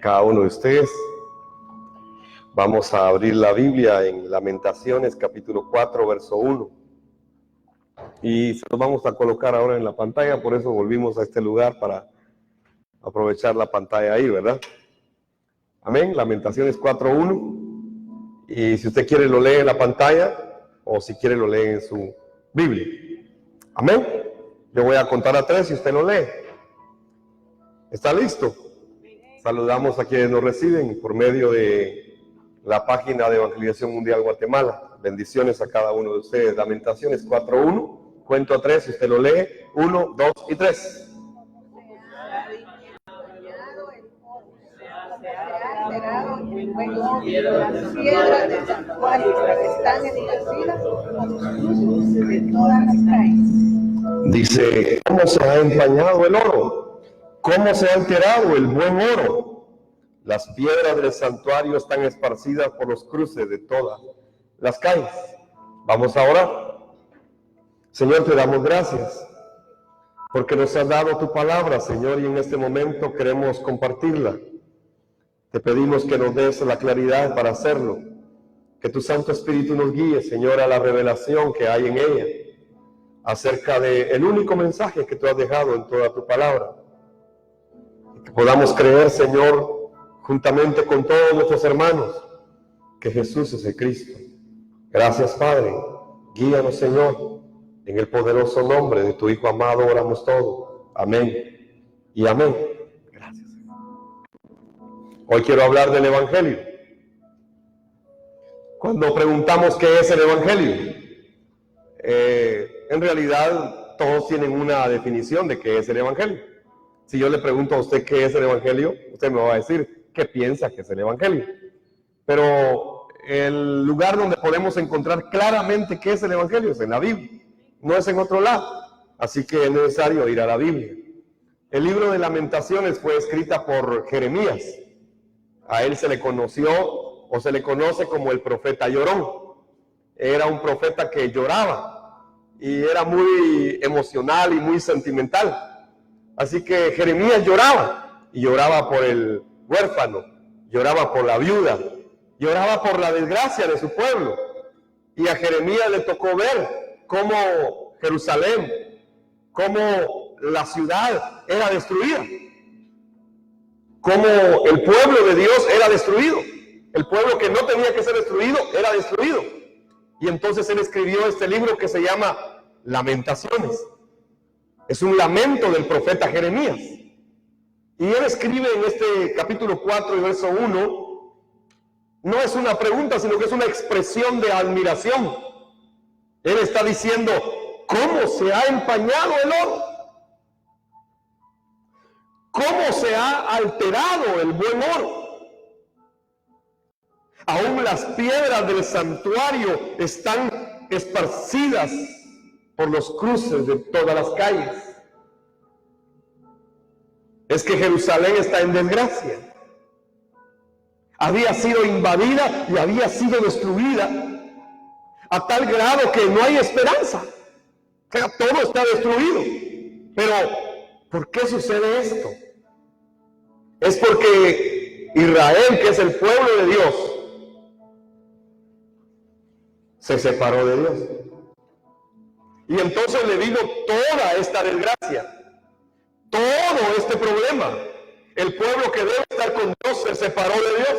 cada uno de ustedes. Vamos a abrir la Biblia en Lamentaciones, capítulo 4, verso 1. Y se los vamos a colocar ahora en la pantalla, por eso volvimos a este lugar para aprovechar la pantalla ahí, ¿verdad? Amén, Lamentaciones 4:1. Y si usted quiere lo lee en la pantalla, o si quiere lo lee en su Biblia. Amén. Yo voy a contar a 3 y usted lo lee. ¿Está listo? Saludamos a quienes nos reciben por medio de la página de Evangelización Mundial Guatemala. Bendiciones a cada uno de ustedes. Lamentaciones 4:1. Cuento a 3 y usted lo lee. 1, 2 y 3. Las piedras del santuario están esparcidas por los cruces de todas las calles. Dice, ¿cómo se ha empañado el oro? ¿Cómo se ha alterado el buen oro? Las piedras del santuario están esparcidas por los cruces de todas las calles. Vamos a orar. Señor, te damos gracias porque nos has dado tu palabra, Señor, y en este momento queremos compartirla. Te pedimos que nos des la claridad para hacerlo, que tu Santo Espíritu nos guíe, Señor, a la revelación que hay en ella, acerca del único mensaje que tú has dejado en toda tu palabra. Y que podamos creer, Señor, juntamente con todos nuestros hermanos, que Jesús es el Cristo. Gracias, Padre. Guíanos, Señor, en el poderoso nombre de tu Hijo amado oramos todo. Amén y amén. Gracias. Hoy quiero hablar del Evangelio. Cuando preguntamos qué es el Evangelio, en realidad todos tienen una definición de qué es el Evangelio. Si yo le pregunto a usted qué es el Evangelio, usted me va a decir qué piensa que es el Evangelio. Pero el lugar donde podemos encontrar claramente qué es el Evangelio es en la Biblia, no es en otro lado. Así que es necesario ir a la Biblia. El libro de Lamentaciones fue escrita por Jeremías. A él se le conoció o se le conoce como el profeta llorón. Era un profeta que lloraba y era muy emocional y muy sentimental. Así que Jeremías lloraba, y lloraba por el huérfano, lloraba por la viuda, lloraba por la desgracia de su pueblo. Y a Jeremías le tocó ver cómo Jerusalén, cómo la ciudad era destruida, cómo el pueblo de Dios era destruido. El pueblo que no tenía que ser destruido era destruido. Y entonces él escribió este libro que se llama Lamentaciones. Es un lamento del profeta Jeremías. Y él escribe en este capítulo 4 y verso 1, no es una pregunta, sino que es una expresión de admiración. Él está diciendo, ¿cómo se ha empañado el oro? ¿Cómo se ha alterado el buen oro? Aún las piedras del santuario están esparcidas por los cruces de todas las calles. Es que Jerusalén está en desgracia. Había sido invadida y había sido destruida a tal grado que no hay esperanza. O sea, todo está destruido. Pero, ¿por qué sucede esto? Es porque Israel, que es el pueblo de Dios, se separó de Dios. Y entonces le vino toda esta desgracia, todo este problema. El pueblo que debe estar con Dios se separó de Dios,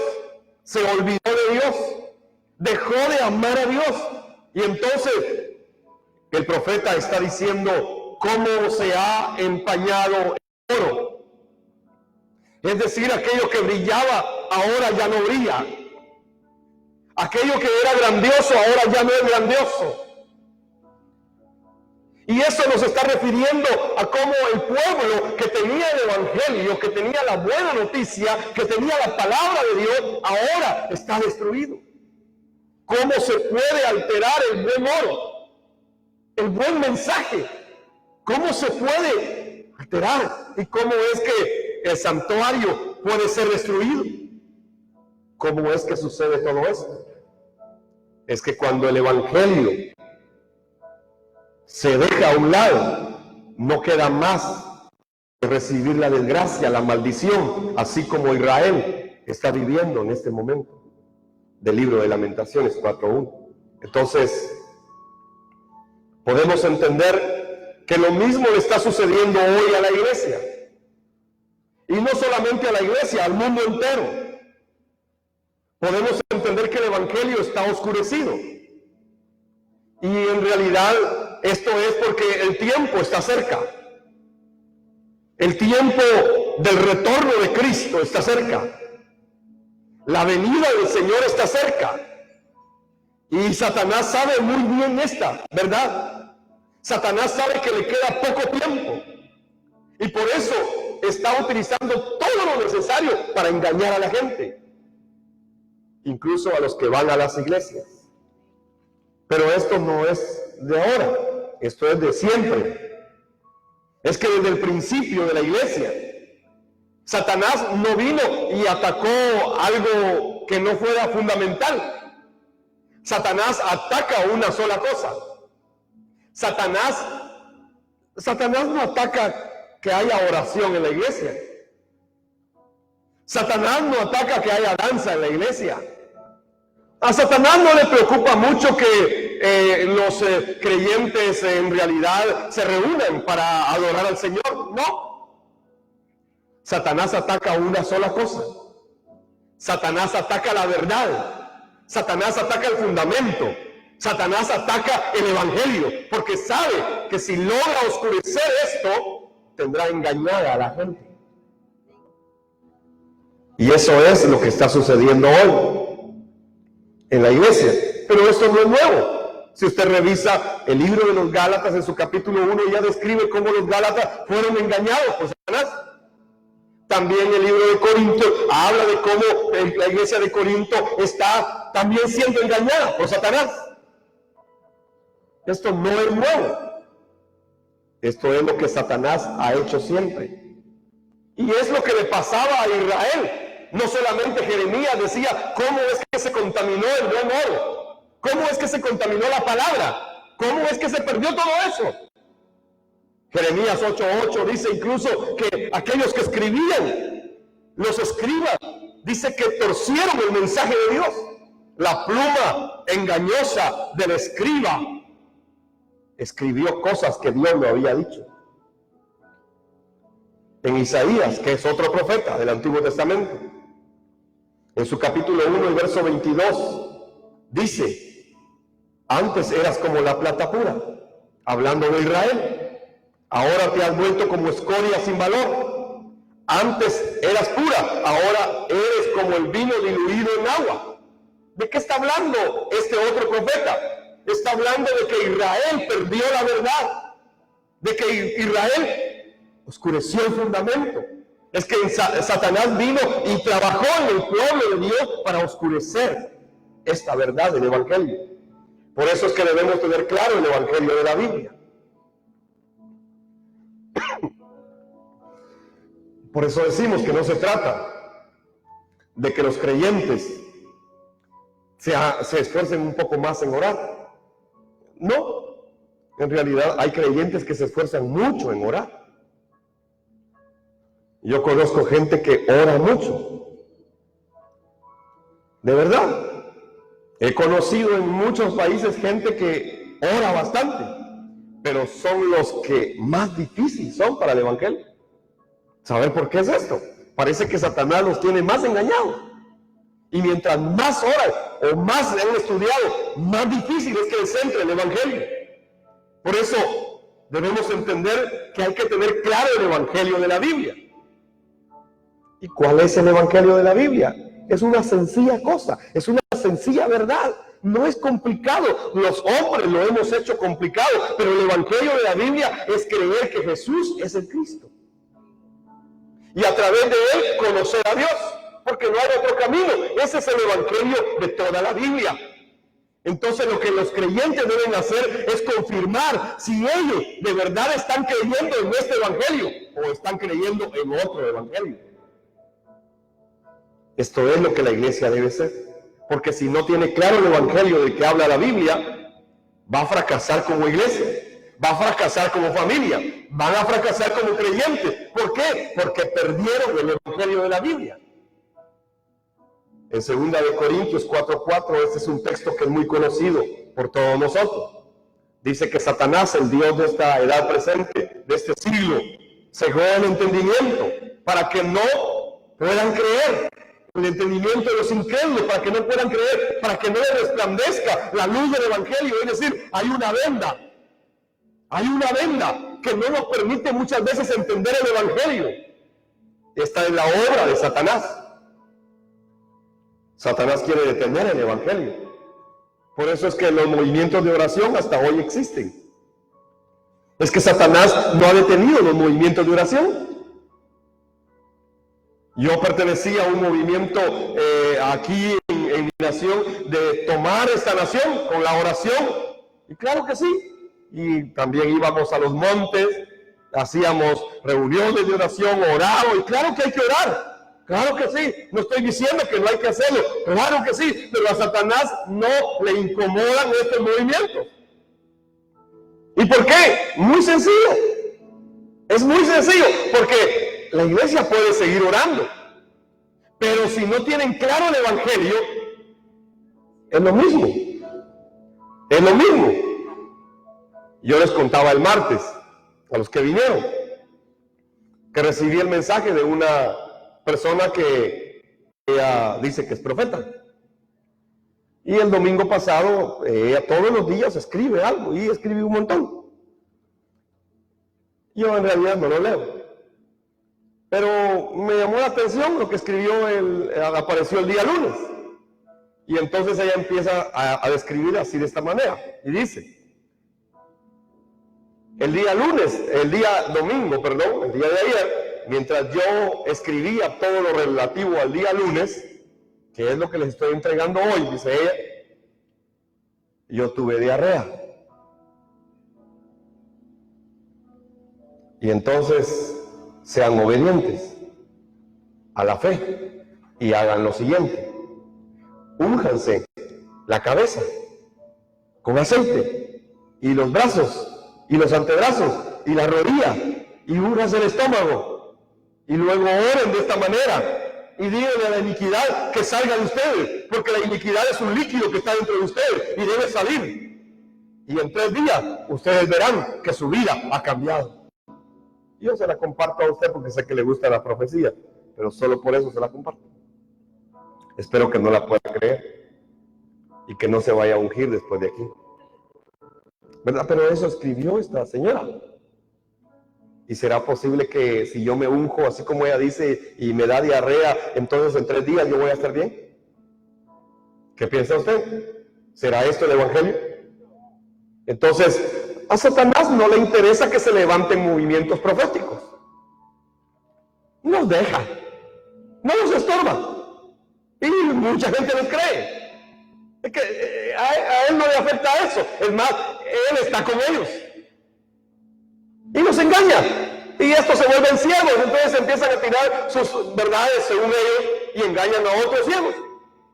se olvidó de Dios, dejó de amar a Dios. Y entonces el profeta está diciendo cómo se ha empañado el oro. Es decir, aquello que brillaba ahora ya no brilla. Aquello que era grandioso ahora ya no es grandioso. Y eso nos está refiriendo a cómo el pueblo que tenía el Evangelio, que tenía la buena noticia, que tenía la palabra de Dios, ahora está destruido. ¿Cómo se puede alterar el buen oro? El buen mensaje. ¿Cómo se puede alterar? ¿Y cómo es que el santuario puede ser destruido? ¿Cómo es que sucede todo esto? Es que cuando el Evangelio se deja a un lado, no queda más recibir la desgracia, la maldición, así como Israel está viviendo en este momento, del libro de Lamentaciones 4:1. Entonces, podemos entender que lo mismo le está sucediendo hoy a la iglesia. Y no solamente a la iglesia, al mundo entero. Podemos entender que el evangelio está oscurecido. Y en realidad esto es porque el tiempo está cerca. El tiempo del retorno de Cristo está cerca. La venida del Señor está cerca. Y Satanás sabe muy bien esta verdad. Satanás sabe que le queda poco tiempo. Y por eso está utilizando todo lo necesario para engañar a la gente. Incluso a los que van a las iglesias. Pero esto no es de ahora. Esto es de siempre. Es que desde el principio de la iglesia, Satanás no vino y atacó algo que no fuera fundamental. Satanás ataca una sola cosa. Satanás no ataca que haya oración en la iglesia. Satanás no ataca que haya danza en la iglesia. A Satanás no le preocupa mucho que los creyentes en realidad se reúnan para adorar al Señor. No. Satanás ataca una sola cosa. Satanás ataca la verdad. Satanás ataca el fundamento. Satanás ataca el evangelio, porque sabe que si logra oscurecer esto, tendrá engañada a la gente. Y eso es lo que está sucediendo hoy en la iglesia. Pero esto no es nuevo. Si usted revisa el libro de los Gálatas, en su capítulo 1 ya describe cómo los Gálatas fueron engañados por Satanás. También el libro de Corintios habla de cómo la iglesia de Corinto está también siendo engañada por Satanás. Esto no es nuevo. Esto es lo que Satanás ha hecho siempre. Y es lo que le pasaba a Israel. No solamente Jeremías decía, ¿cómo es que se contaminó el buen oro? ¿Cómo es que se contaminó la palabra? ¿Cómo es que se perdió todo eso? Jeremías 8:8 dice incluso que aquellos que escribían, los escribas, dice que torcieron el mensaje de Dios. La pluma engañosa del escriba escribió cosas que Dios le había dicho. En Isaías, que es otro profeta del Antiguo Testamento, en su capítulo 1, el verso 22, dice, antes eras como la plata pura, hablando de Israel. Ahora te has vuelto como escoria sin valor. Antes eras pura, ahora eres como el vino diluido en agua. ¿De qué está hablando este otro profeta? Está hablando de que Israel perdió la verdad, de que Israel oscureció el fundamento. Es que Satanás vino y trabajó en el pueblo de Dios para oscurecer esta verdad del evangelio. Por eso es que debemos tener claro el evangelio de la Biblia. Por eso decimos que no se trata de que los creyentes se esfuercen un poco más en orar. No, en realidad hay creyentes que se esfuerzan mucho en orar. Yo conozco gente que ora mucho. De verdad. He conocido en muchos países gente que ora bastante, pero son los que más difíciles son para el evangelio. ¿Saber por qué es esto? Parece que Satanás los tiene más engañados. Y mientras más oran o más han estudiado, más difícil es que les entre el evangelio. Por eso debemos entender que hay que tener claro el evangelio de la Biblia. ¿Y cuál es el evangelio de la Biblia? Es una sencilla cosa, es una sencilla verdad. No es complicado. Los hombres lo hemos hecho complicado, pero el evangelio de la Biblia es creer que Jesús es el Cristo. Y a través de él conocer a Dios, porque no hay otro camino. Ese es el evangelio de toda la Biblia. Entonces lo que los creyentes deben hacer es confirmar si ellos de verdad están creyendo en este evangelio o están creyendo en otro evangelio. Esto es lo que la iglesia debe ser, porque si no tiene claro el evangelio del que habla la Biblia, va a fracasar como iglesia. va a fracasar como familia, van a fracasar como creyentes. ¿Por qué? Porque perdieron el evangelio de la Biblia. En 2 Corintios 4:4, este es un texto que es muy conocido por todos nosotros. Dice que Satanás, el Dios de esta edad presente, de este siglo, cegó el entendimiento para que no puedan creer. El entendimiento de los incrédulos, para que no puedan creer, para que no les resplandezca la luz del evangelio. Es decir, hay una venda que no nos permite muchas veces entender el evangelio. Esta es la obra de Satanás. Satanás quiere detener el evangelio. Por eso es que los movimientos de oración hasta hoy existen. Es que Satanás no ha detenido los movimientos de oración. Yo pertenecía a un movimiento aquí en mi nación de tomar esta nación con la oración. Y claro que sí. Y también íbamos a los montes, hacíamos reuniones de oración, oramos. Y claro que hay que orar. Claro que sí. No estoy diciendo que no hay que hacerlo. Claro que sí. Pero a Satanás no le incomodan estos movimientos. ¿Y por qué? Muy sencillo. Es muy sencillo. Porque la iglesia puede seguir orando, pero si no tienen claro el evangelio, es lo mismo. Es lo mismo. Yo les contaba el martes, a los que vinieron, que recibí el mensaje de una persona que ella dice que es profeta. Y el domingo pasado, ella todos los días escribe algo, y escribe un montón. Yo en realidad no lo leo. Pero me llamó la atención lo que escribió, apareció el día lunes. Y entonces ella empieza a describir así de esta manera. Y dice, el día domingo, el día de ayer, mientras yo escribía todo lo relativo al día lunes, que es lo que les estoy entregando hoy, dice ella, yo tuve diarrea. Y entonces, sean obedientes a la fe y hagan lo siguiente: únjanse la cabeza con aceite y los brazos y los antebrazos y la rodilla y únjanse el estómago y luego oren de esta manera y díganle a la iniquidad que salga de ustedes, porque la iniquidad es un líquido que está dentro de ustedes y debe salir, y en 3 días ustedes verán que su vida ha cambiado. Yo se la comparto a usted porque sé que le gusta la profecía, pero solo por eso se la comparto. Espero que no la pueda creer y que no se vaya a ungir después de aquí, ¿verdad? Pero eso escribió esta señora. ¿Y será posible que si yo me unjo, así como ella dice, y me da diarrea, entonces en 3 días yo voy a estar bien? ¿Qué piensa usted? ¿Será esto el evangelio? Entonces, a Satanás no le interesa que se levanten movimientos proféticos. Nos deja, no nos estorba. Y mucha gente les cree. Es que a él no le afecta eso. Es más, él está con ellos. Y nos engaña. Y estos se vuelven ciegos. Entonces empiezan a tirar sus verdades según ellos y engañan a otros ciegos.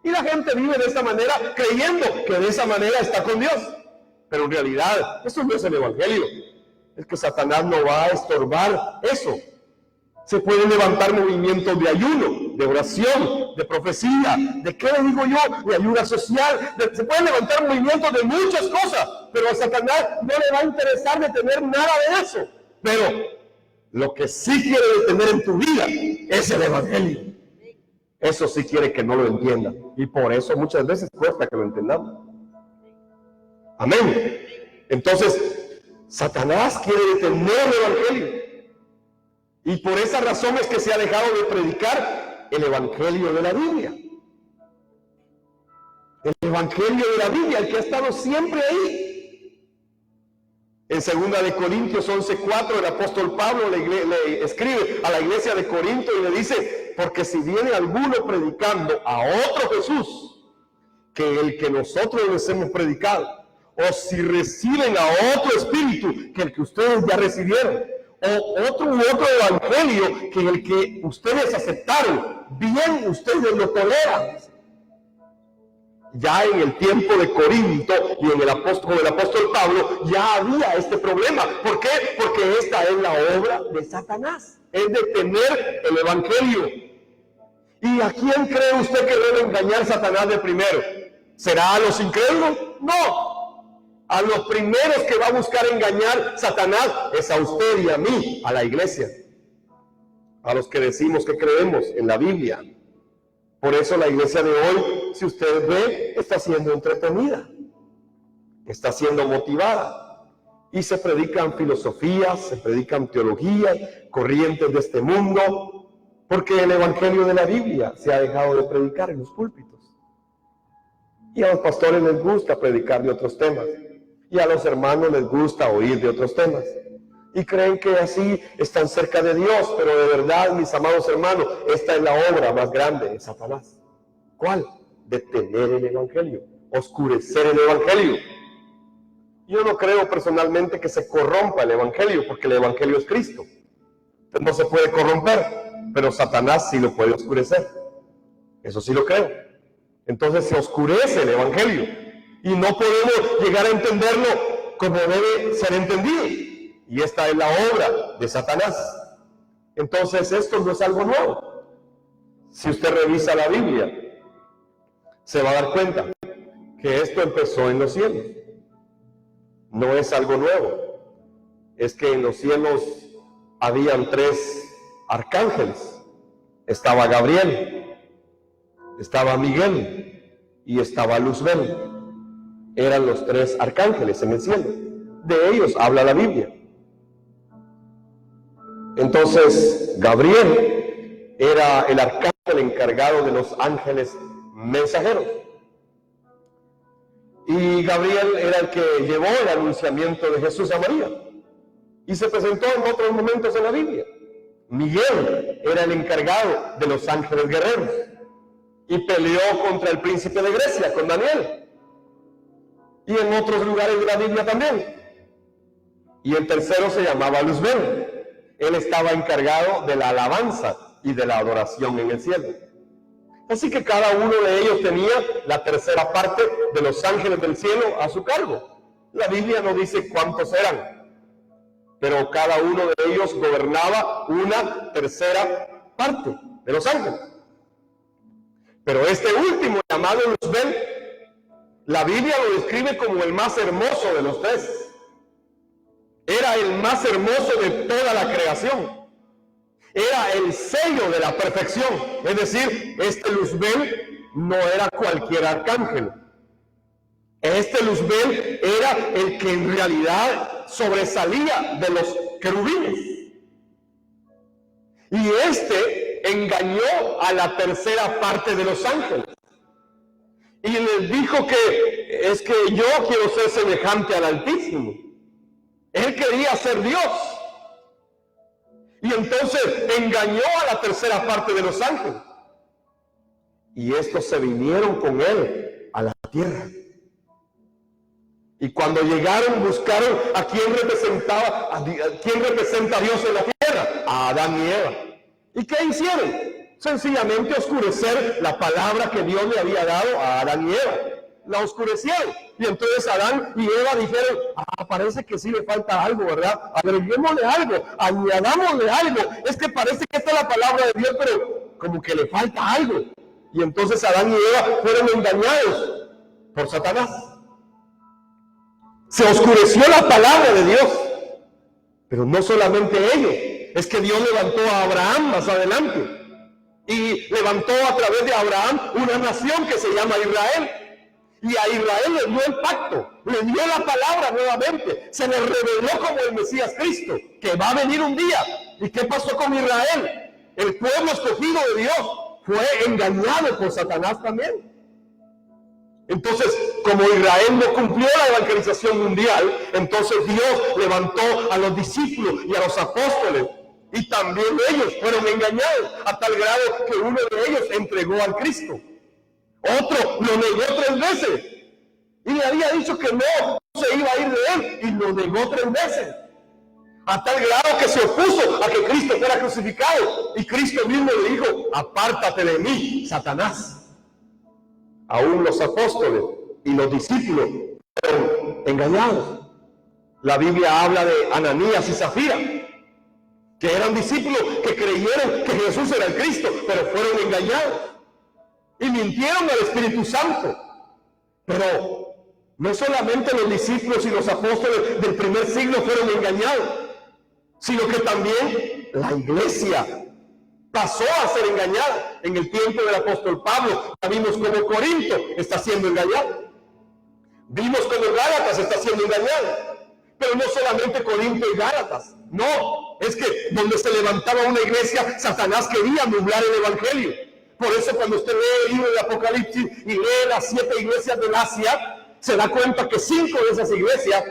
Y la gente vive de esta manera creyendo que de esa manera está con Dios. Pero en realidad, eso no es el evangelio. Es que Satanás no va a estorbar eso. Se pueden levantar movimientos de ayuno, de oración, de profecía, de qué le digo yo, de ayuda social. Se pueden levantar movimientos de muchas cosas, pero a Satanás no le va a interesar detener nada de eso. Pero lo que sí quiere detener en tu vida es el evangelio. Eso sí quiere que no lo entiendan. Y por eso muchas veces cuesta que lo entendamos. Amén. Entonces, Satanás quiere detener el evangelio. Y por esa razón es que se ha dejado de predicar el evangelio de la Biblia. El evangelio de la Biblia, el que ha estado siempre ahí. En 2 Corintios 11:4, el apóstol Pablo le escribe a la iglesia de Corinto y le dice: porque si viene alguno predicando a otro Jesús que el que nosotros les hemos predicado, o si reciben a otro espíritu que el que ustedes ya recibieron, o otro evangelio que el que ustedes aceptaron, bien ustedes lo toleran. Ya en el tiempo de Corinto y con el apóstol Pablo ya había este problema. ¿Por qué? Porque esta es la obra de Satanás, es detener el evangelio. ¿Y a quién cree usted que debe engañar Satanás de primero? ¿Será a los incrédulos? No. A los primeros que va a buscar engañar Satanás es a usted y a mí, a la iglesia, a los que decimos que creemos en la Biblia. Por eso la iglesia de hoy, si usted ve, está siendo entretenida, está siendo motivada, y se predican filosofías, se predican teologías, corrientes de este mundo, porque el evangelio de la Biblia se ha dejado de predicar en los púlpitos. Y a los pastores les gusta predicar de otros temas, y a los hermanos les gusta oír de otros temas. Y creen que así están cerca de Dios, pero de verdad, mis amados hermanos, esta es la obra más grande de Satanás. ¿Cuál? Detener el evangelio, oscurecer el evangelio. Yo no creo personalmente que se corrompa el evangelio, porque el evangelio es Cristo. No se puede corromper, pero Satanás sí lo puede oscurecer. Eso sí lo creo. Entonces se oscurece el evangelio y no podemos llegar a entenderlo como debe ser entendido. Y esta es la obra de Satanás. Entonces esto no es algo nuevo. Si usted revisa la Biblia, se va a dar cuenta que esto empezó en los cielos. No es algo nuevo. Es que en los cielos habían 3 arcángeles. Estaba Gabriel, estaba Miguel y estaba Luzbel. Eran los 3 arcángeles en el cielo. De ellos habla la Biblia. Entonces, Gabriel era el arcángel encargado de los ángeles mensajeros. Y Gabriel era el que llevó el anunciamiento de Jesús a María. Y se presentó en otros momentos en la Biblia. Miguel era el encargado de los ángeles guerreros. Y peleó contra el príncipe de Grecia, con Daniel. Y en otros lugares de la Biblia también. Y el tercero se llamaba Luzbel. Él estaba encargado de la alabanza y de la adoración en el cielo. Así que cada uno de ellos tenía la tercera parte de los ángeles del cielo a su cargo. La Biblia no dice cuántos eran, pero cada uno de ellos gobernaba una tercera parte de los ángeles. Pero este último, llamado Luzbel, la Biblia lo describe como el más hermoso de los 3. Era el más hermoso de toda la creación. Era el sello de la perfección. Es decir, este Luzbel no era cualquier arcángel. Este Luzbel era el que en realidad sobresalía de los querubines. Y este engañó a la tercera parte de los ángeles. Y les dijo que es que yo quiero ser semejante al Altísimo. Él quería ser Dios. Y entonces engañó a la tercera parte de los ángeles. Y estos se vinieron con él a la tierra. Y cuando llegaron, buscaron a quién representaba, quién representa a Dios en la tierra, a Adán y Eva. ¿Y qué hicieron? Sencillamente oscurecer la palabra que Dios le había dado a Adán y Eva. La oscurecieron. Y entonces Adán y Eva dijeron, parece que sí le falta algo, ¿verdad? Agreguémosle algo, añadámosle algo. Es que parece que esta es la palabra de Dios, pero como que le falta algo. Y entonces Adán y Eva fueron engañados por Satanás. Se oscureció la palabra de Dios. Pero no solamente ellos, es que Dios levantó a Abraham más adelante. Y levantó a través de Abraham una nación que se llama Israel. Y a Israel le dio el pacto, le dio la palabra nuevamente, se le reveló como el Mesías Cristo, que va a venir un día. ¿Y qué pasó con Israel? El pueblo escogido de Dios fue engañado por Satanás también. Entonces, como Israel no cumplió la evangelización mundial, entonces Dios levantó a los discípulos y a los apóstoles, y también ellos fueron engañados, a tal grado que uno de ellos entregó al Cristo. Otro lo negó 3 veces y le había dicho que no se iba a ir de él y lo negó 3 veces. A tal grado que se opuso a que Cristo fuera crucificado y Cristo mismo le dijo, apártate de mí, Satanás. aún los apóstoles y los discípulos fueron engañados. La Biblia habla de Ananías y Zafira, que eran discípulos que creyeron que Jesús era el Cristo, pero fueron engañados y mintieron al Espíritu Santo. Pero no solamente los discípulos y los apóstoles del primer siglo fueron engañados, sino que también la iglesia pasó a ser engañada. En el tiempo del apóstol Pablo, ya vimos cómo Corinto está siendo engañado. Vimos cómo Gálatas está siendo engañado. Pero no solamente Corinto y Gálatas. No, es que donde se levantaba una iglesia, Satanás quería nublar el evangelio. Por eso cuando usted lee el libro de Apocalipsis y lee las 7 iglesias del Asia, se da cuenta que 5 de esas iglesias,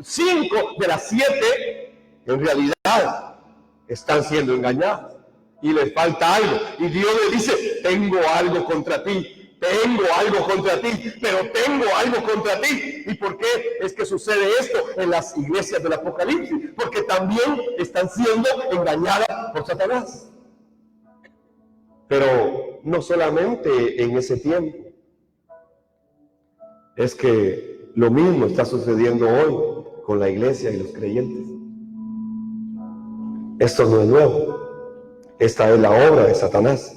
5 de las 7, en realidad están siendo engañadas. Y les falta algo. Y Dios le dice, tengo algo contra ti. Tengo algo contra ti, pero tengo algo contra ti. ¿Y por qué es que sucede esto en las iglesias del Apocalipsis? Porque también están siendo engañadas por Satanás. Pero no solamente en ese tiempo. Es que lo mismo está sucediendo hoy con la iglesia y los creyentes. Esto no es nuevo. Esta es la obra de Satanás.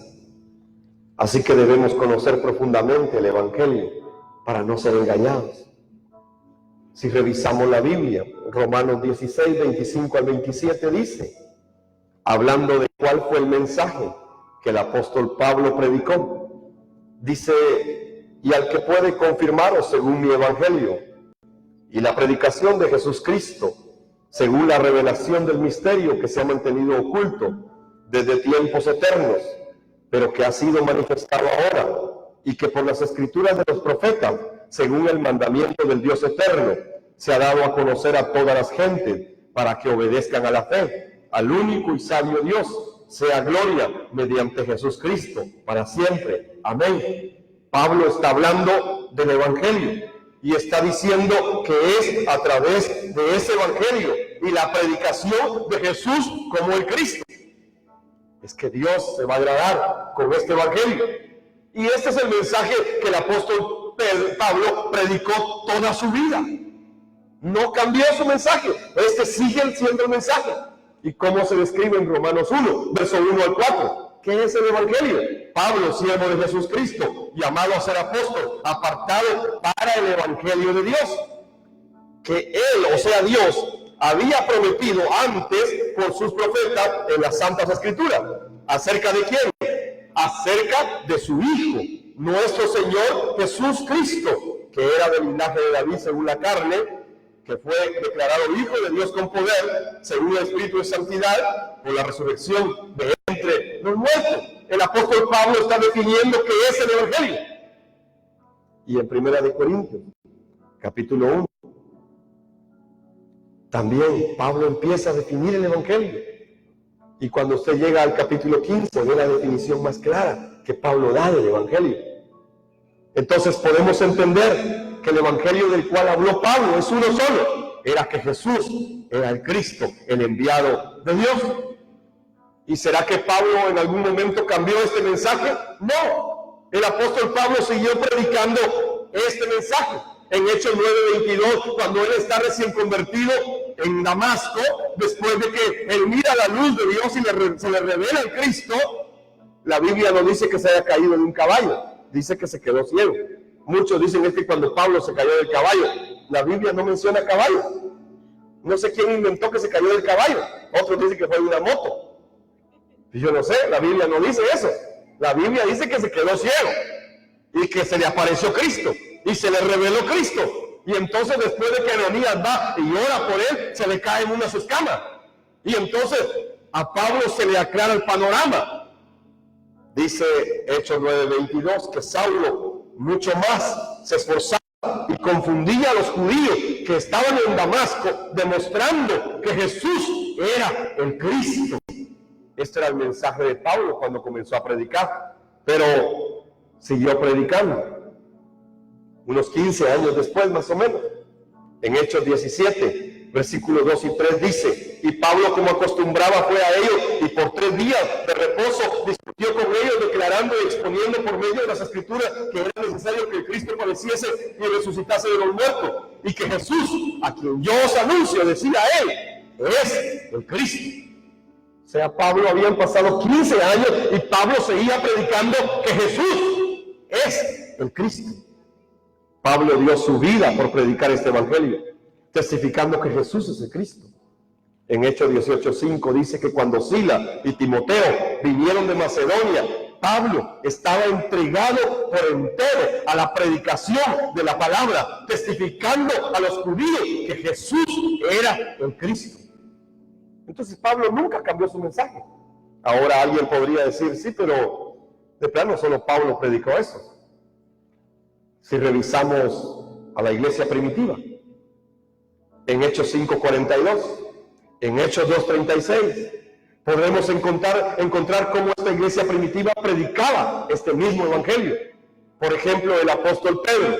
Así que debemos conocer profundamente el Evangelio para no ser engañados. Si revisamos la Biblia, Romanos 16, 25 al 27 dice, hablando de cuál fue el mensaje que el apóstol Pablo predicó, dice, y al que puede confirmaros según mi Evangelio y la predicación de Jesucristo, según la revelación del misterio que se ha mantenido oculto desde tiempos eternos, pero que ha sido manifestado ahora, y que por las escrituras de los profetas, según el mandamiento del Dios eterno, se ha dado a conocer a todas las gentes, para que obedezcan a la fe, al único y sabio Dios, sea gloria mediante Jesucristo, para siempre. Amén. Pablo está hablando del Evangelio, y está diciendo que es a través de ese Evangelio, y la predicación de Jesús como el Cristo, es que Dios se va a agradar con este evangelio. Y este es el mensaje que el apóstol Pablo predicó toda su vida. No cambió su mensaje. Este sigue siendo el mensaje. ¿Y cómo se describe en Romanos 1, verso 1 al 4? ¿Qué es el evangelio? Pablo, siervo de Jesucristo, llamado a ser apóstol, apartado para el evangelio de Dios, que él, o sea Dios, había prometido antes por sus profetas en las Santas Escrituras. ¿Acerca de quién? Acerca de su Hijo, nuestro Señor Jesús Cristo, que era del linaje de David según la carne, que fue declarado Hijo de Dios con poder, según el Espíritu de Santidad, por la resurrección de entre los muertos. El apóstol Pablo está definiendo qué es el Evangelio. Y en 1 Corintios, capítulo 1, también Pablo empieza a definir el Evangelio. Y cuando usted llega al capítulo 15, ve la definición más clara que Pablo da del Evangelio. Entonces podemos entender que el Evangelio del cual habló Pablo es uno solo. Era que Jesús era el Cristo, el enviado de Dios. ¿Y será que Pablo en algún momento cambió este mensaje? No. El apóstol Pablo siguió predicando este mensaje. En Hechos 9:22, cuando él está recién convertido en Damasco, después de que él mira la luz de Dios y se le revela el Cristo, la Biblia no dice que se haya caído de un caballo, dice que se quedó ciego. Muchos dicen es que cuando Pablo se cayó del caballo, la Biblia no menciona caballo. No sé quién inventó que se cayó del caballo, otros dicen que fue de una moto. Y yo no sé, la Biblia no dice eso. La Biblia dice que se quedó ciego y que se le apareció Cristo. Y se le reveló Cristo. Y entonces después de que Ananías va y ora por él, se le cae en una de sus camas. Y entonces a Pablo se le aclara el panorama. Dice Hechos 9:22 que Saulo mucho más se esforzaba y confundía a los judíos que estaban en Damasco, demostrando que Jesús era el Cristo. Este era el mensaje de Pablo cuando comenzó a predicar. Pero siguió predicando. Unos 15 años después, más o menos, en Hechos 17, Versículos 2 y 3 dice: y Pablo, como acostumbraba, fue a ellos, y por 3 días de reposo discutió con ellos, declarando y exponiendo por medio de las Escrituras que era necesario que Cristo padeciese y resucitase de los muertos, y que Jesús, a quien yo os anuncio, decía él, es el Cristo. O sea, Pablo habían pasado 15 años y Pablo seguía predicando que Jesús es el Cristo. Pablo dio su vida por predicar este evangelio, testificando que Jesús es el Cristo. En Hechos 18:5 dice que cuando Sila y Timoteo vinieron de Macedonia, Pablo estaba entregado por entero a la predicación de la palabra, testificando a los judíos que Jesús era el Cristo. Entonces Pablo nunca cambió su mensaje. Ahora alguien podría decir, sí, pero de plano solo Pablo predicó eso. Si revisamos a la iglesia primitiva, en Hechos 5:42, en Hechos 2:36, podremos encontrar cómo esta iglesia primitiva predicaba este mismo evangelio. Por ejemplo, el apóstol Pedro,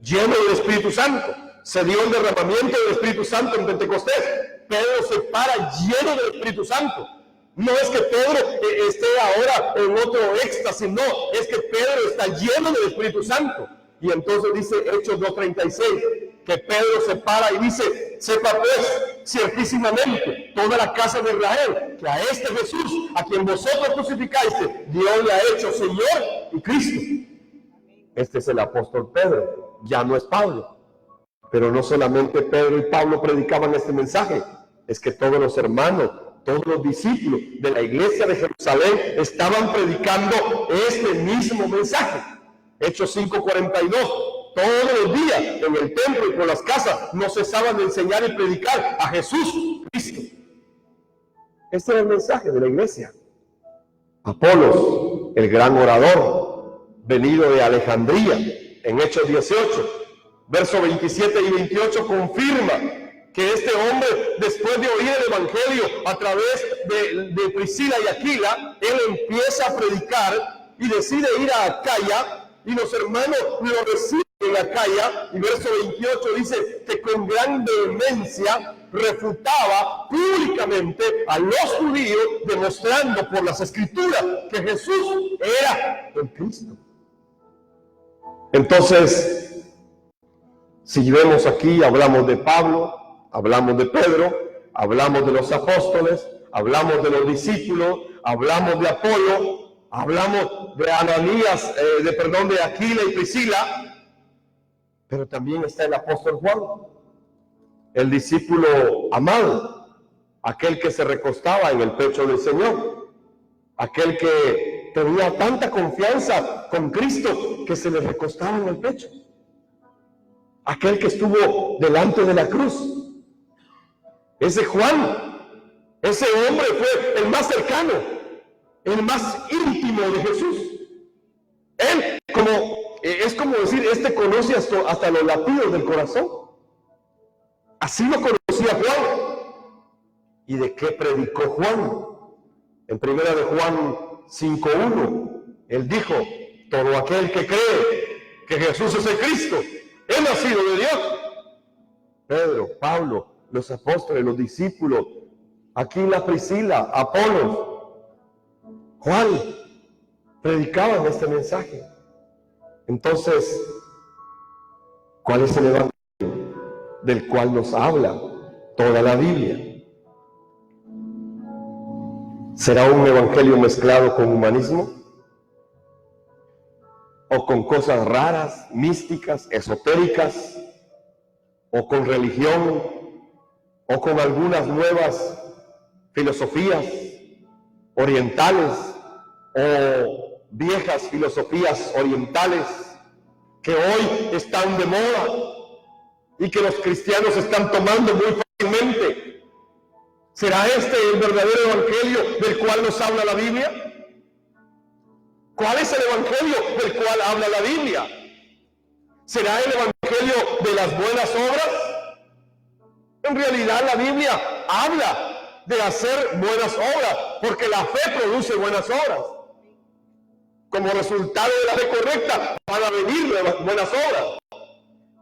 lleno del Espíritu Santo, se dio el derramamiento del Espíritu Santo en Pentecostés. Pedro se para lleno del Espíritu Santo. No es que Pedro esté ahora en otro éxtasis, no, es que Pedro está lleno del Espíritu Santo. Y entonces dice Hechos 2:36, que Pedro se para y dice: sepa pues ciertísimamente toda la casa de Israel que a este Jesús, a quien vosotros crucificáis, Dios le ha hecho Señor y Cristo. Este es el apóstol Pedro, ya no es Pablo. Pero no solamente Pedro y Pablo predicaban este mensaje, es que todos los hermanos, todos los discípulos de la iglesia de Jerusalén estaban predicando este mismo mensaje. Hechos 5:42, todos los días en el templo y por las casas no cesaban de enseñar y predicar a Jesús Cristo. Este era el mensaje de la iglesia. Apolos, el gran orador, venido de Alejandría, en Hechos 18, versos 27 y 28, confirma que este hombre, después de oír el evangelio a través de Priscila y Aquila, él empieza a predicar y decide ir a Acaya, y los hermanos lo reciben en Acaya, y verso 28 dice que con gran vehemencia refutaba públicamente a los judíos, demostrando por las Escrituras que Jesús era el Cristo. Entonces, si vemos aquí, hablamos de Pablo, hablamos de Pedro, hablamos de los apóstoles, hablamos de los discípulos, hablamos de Apolo, hablamos de Ananías, de Aquila y Priscila, pero también está el apóstol Juan, el discípulo amado, aquel que se recostaba en el pecho del Señor, aquel que tenía tanta confianza con Cristo que se le recostaba en el pecho, aquel que estuvo delante de la cruz. Ese Juan, ese hombre fue el más cercano, el más íntimo de Jesús. Él, es como decir, este conoce hasta los latidos del corazón. Así lo conocía Juan. ¿Y de qué predicó Juan? En primera de Juan 5:1, él dijo: todo aquel que cree que Jesús es el Cristo, es nacido de Dios. Pedro, Pablo, los apóstoles, los discípulos, Aquila, Priscila, Apolos, Juan, predicaban este mensaje. Entonces, ¿cuál es el evangelio del cual nos habla toda la Biblia? ¿Será un evangelio mezclado con humanismo? ¿O con cosas raras, místicas, esotéricas? ¿O con religión? ¿O con algunas nuevas filosofías orientales? ¿O viejas filosofías orientales que hoy están de moda y que los cristianos están tomando muy fácilmente? ¿Será este el verdadero evangelio del cual nos habla la Biblia? ¿Cuál es el evangelio del cual habla la Biblia? ¿Será el evangelio de las buenas obras? En realidad la Biblia habla de hacer buenas obras, porque la fe produce buenas obras. Como resultado de la fe correcta van a venir buenas obras.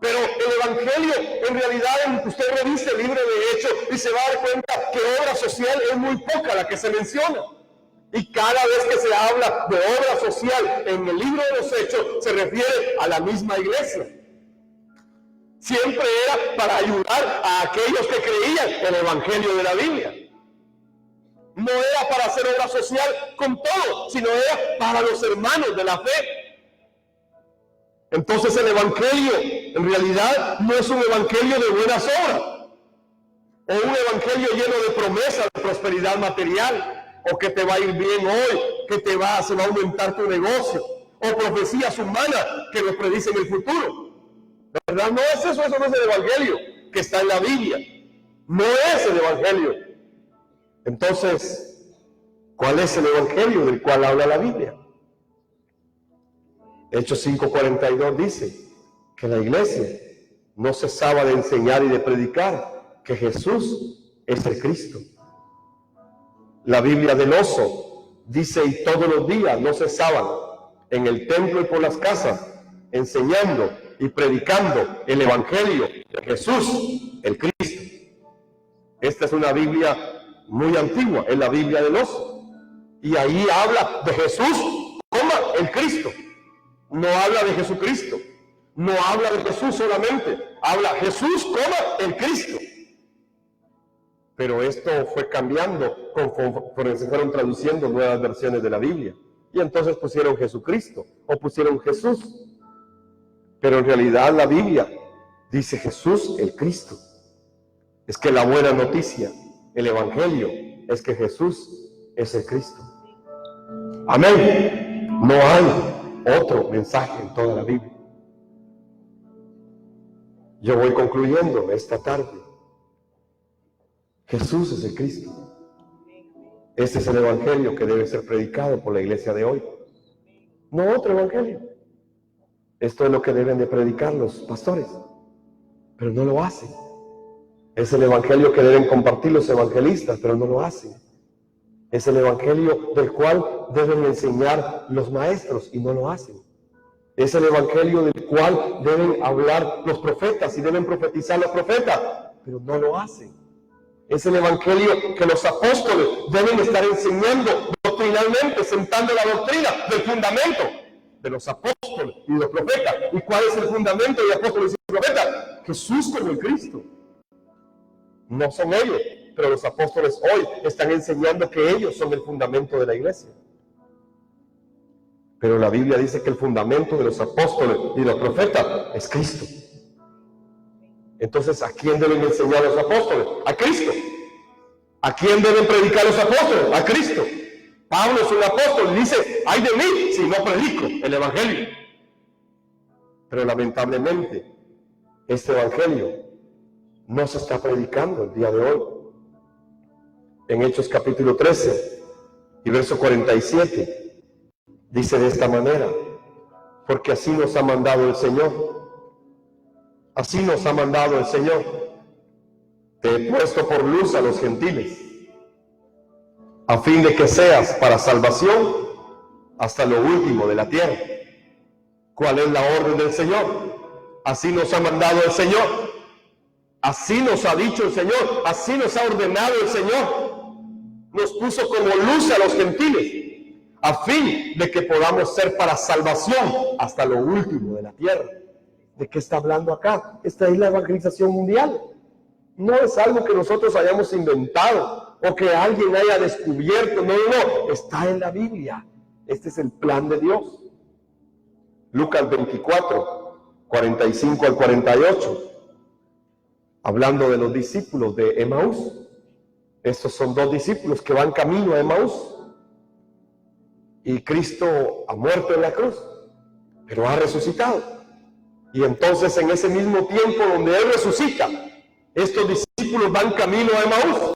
Pero el Evangelio, en realidad, usted revisa el libro de Hechos y se va a dar cuenta que obra social es muy poca la que se menciona. Y cada vez que se habla de obra social en el libro de los Hechos, se refiere a la misma iglesia. Siempre era para ayudar a aquellos que creían el Evangelio de la Biblia. No era para hacer obra social con todo, sino era para los hermanos de la fe. Entonces el Evangelio en realidad no es un Evangelio de buenas obras, o un Evangelio lleno de promesas de prosperidad material, o que te va a ir bien hoy, que se va a aumentar tu negocio, o profecías humanas que nos predicen el futuro. ¿Verdad? No es eso, eso no es el Evangelio que está en la Biblia. No es el Evangelio. Entonces, ¿cuál es el Evangelio del cual habla la Biblia? Hechos 5:42 dice que la iglesia no cesaba de enseñar y de predicar que Jesús es el Cristo. La Biblia del Oso dice, y todos los días no cesaban en el templo y por las casas, enseñando y predicando el Evangelio de Jesús, el Cristo. Esta es una Biblia muy antigua, es la Biblia del Oso. Y ahí habla de Jesús, el Cristo. No habla de Jesucristo, no habla de Jesús solamente, habla Jesús, el Cristo. Pero esto fue cambiando conforme se fueron traduciendo nuevas versiones de la Biblia. Y entonces pusieron Jesucristo o pusieron Jesús. Pero en realidad la Biblia dice Jesús el Cristo. Es que la buena noticia, el Evangelio, es que Jesús es el Cristo. Amén. No hay otro mensaje en toda la Biblia. Yo voy concluyendo esta tarde. Jesús es el Cristo. Este es el Evangelio que debe ser predicado por la iglesia de hoy. No otro Evangelio. Esto es lo que deben de predicar los pastores, pero no lo hacen. Es el Evangelio que deben compartir los evangelistas, pero no lo hacen. Es el Evangelio del cual deben enseñar los maestros y no lo hacen. Es el Evangelio del cual deben hablar los profetas y deben profetizar los profetas, pero no lo hacen. Es el Evangelio que los apóstoles deben estar enseñando doctrinalmente, sentando la doctrina del fundamento de los apóstoles y de los profetas. ¿Y cuál es el fundamento de los apóstoles y profetas? Jesús como el Cristo. No son ellos, pero los apóstoles hoy están enseñando que ellos son el fundamento de la iglesia. Pero la Biblia dice que el fundamento de los apóstoles y los profetas es Cristo. Entonces, ¿a quién deben enseñar los apóstoles? A Cristo. ¿A quién deben predicar los apóstoles? A Cristo. Pablo es un apóstol y dice, ay de mí si no predico el Evangelio. Pero lamentablemente, este Evangelio no se está predicando el día de hoy. En Hechos capítulo 13 y verso 47, dice de esta manera, porque así nos ha mandado el Señor. Así nos ha mandado el Señor. Te he puesto por luz a los gentiles, a fin de que seas para salvación hasta lo último de la tierra. ¿Cuál es la orden del Señor? Así nos ha mandado el Señor. Así nos ha dicho el Señor. Así nos ha ordenado el Señor. Nos puso como luz a los gentiles, a fin de que podamos ser para salvación hasta lo último de la tierra. ¿De qué está hablando acá? Esta es la evangelización mundial. No es algo que nosotros hayamos inventado o que alguien haya descubierto. No, no, está en la Biblia. Este es el plan de Dios. Lucas 24, 45 al 48. Hablando de los discípulos de Emaús. Estos son dos discípulos que van camino a Emaús. Y Cristo ha muerto en la cruz, pero ha resucitado. Y entonces en ese mismo tiempo donde Él resucita, estos discípulos van camino a Emaús.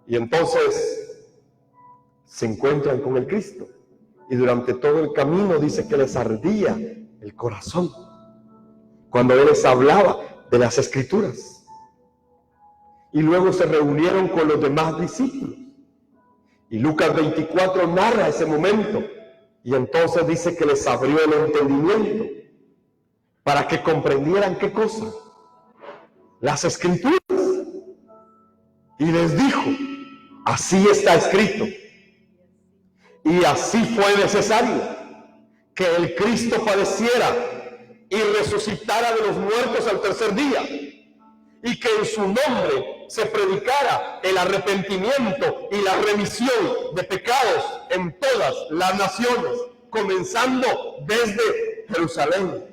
Y entonces se encuentran con el Cristo. Y durante todo el camino dice que les ardía el corazón cuando Él les hablaba de las Escrituras. Y luego se reunieron con los demás discípulos. Y Lucas 24 narra ese momento. Y entonces dice que les abrió el entendimiento para que comprendieran ¿qué cosa? Las Escrituras. Y les dijo, así está escrito. Y así fue necesario que el Cristo padeciera y resucitara de los muertos al tercer día, y que en su nombre se predicara el arrepentimiento y la remisión de pecados en todas las naciones, comenzando desde Jerusalén.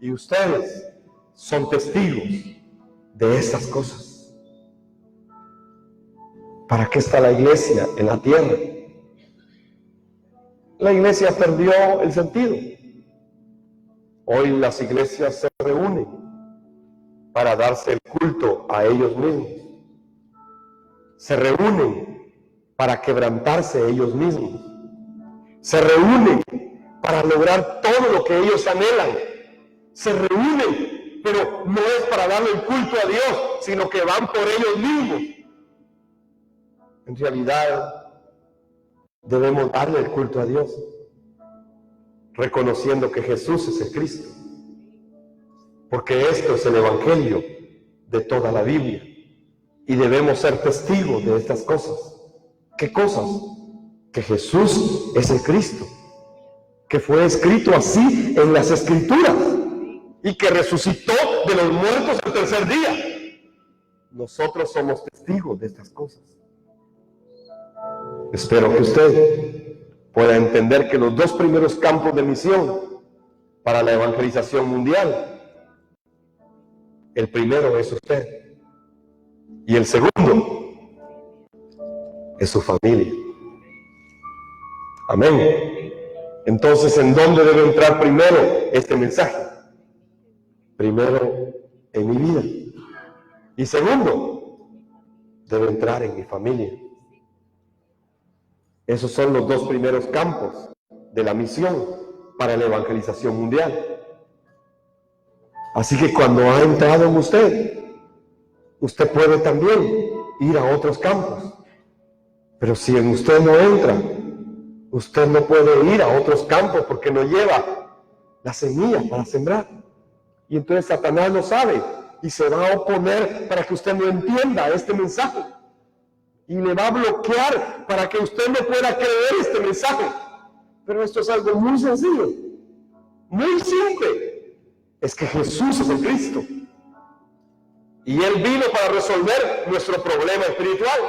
Y ustedes son testigos de estas cosas. ¿Para qué está la iglesia en la tierra? La iglesia perdió el sentido. Hoy las iglesias se reúnen para darse el culto a ellos mismos. Se reúnen para quebrantarse ellos mismos. Se reúnen para lograr todo lo que ellos anhelan. Se reúnen, pero no es para darle el culto a Dios, sino que van por ellos mismos. En realidad, debemos darle el culto a Dios, reconociendo que Jesús es el Cristo, porque esto es el Evangelio de toda la Biblia, y debemos ser testigos de estas cosas. ¿Qué cosas? Que Jesús es el Cristo, que fue escrito así en las Escrituras, y que resucitó de los muertos el tercer día. Nosotros somos testigos de estas cosas. Espero que usted pueda entender que los dos primeros campos de misión para la evangelización mundial, el primero es usted y el segundo es su familia. Amén. Entonces, ¿en dónde debe entrar primero este mensaje? Primero en mi vida, y segundo debe entrar en mi familia. Esos son los dos primeros campos de la misión para la evangelización mundial. Así que cuando ha entrado en usted, usted puede también ir a otros campos. Pero si en usted no entra, usted no puede ir a otros campos porque no lleva la semilla para sembrar. Y entonces Satanás lo sabe y se va a oponer para que usted no entienda este mensaje. Y le va a bloquear para que usted no pueda creer este mensaje. Pero esto es algo muy sencillo, muy simple. Es que Jesús es el Cristo. Y Él vino para resolver nuestro problema espiritual.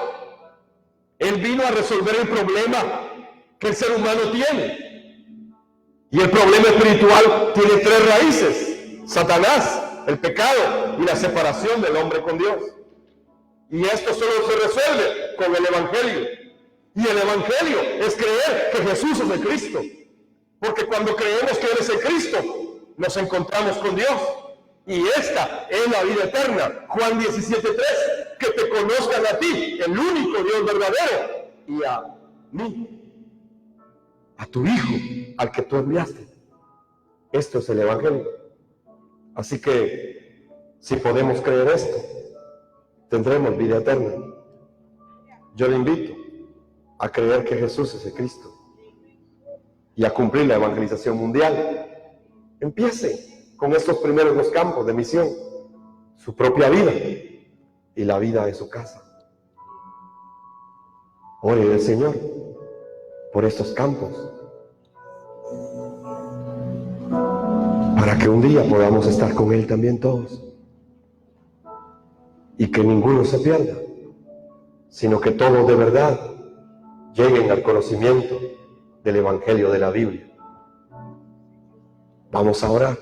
Él vino a resolver el problema que el ser humano tiene. Y el problema espiritual tiene tres raíces: Satanás, el pecado y la separación del hombre con Dios. Y esto solo se resuelve con el Evangelio. Y el Evangelio es creer que Jesús es el Cristo. Porque cuando creemos que Él es el Cristo, nos encontramos con Dios. Y esta es la vida eterna. Juan 17:3, que te conozcan a ti, el único Dios verdadero, y a mí, a tu Hijo, al que tú enviaste. Esto es el Evangelio. Así que, si podemos creer esto, tendremos vida eterna. Yo le invito a creer que Jesús es el Cristo y a cumplir la evangelización mundial. Empiece con estos primeros dos campos de misión: su propia vida y la vida de su casa. Ore al Señor por estos campos, para que un día podamos estar con Él también todos, y que ninguno se pierda, sino que todos de verdad lleguen al conocimiento del Evangelio de la Biblia. Vamos a orar.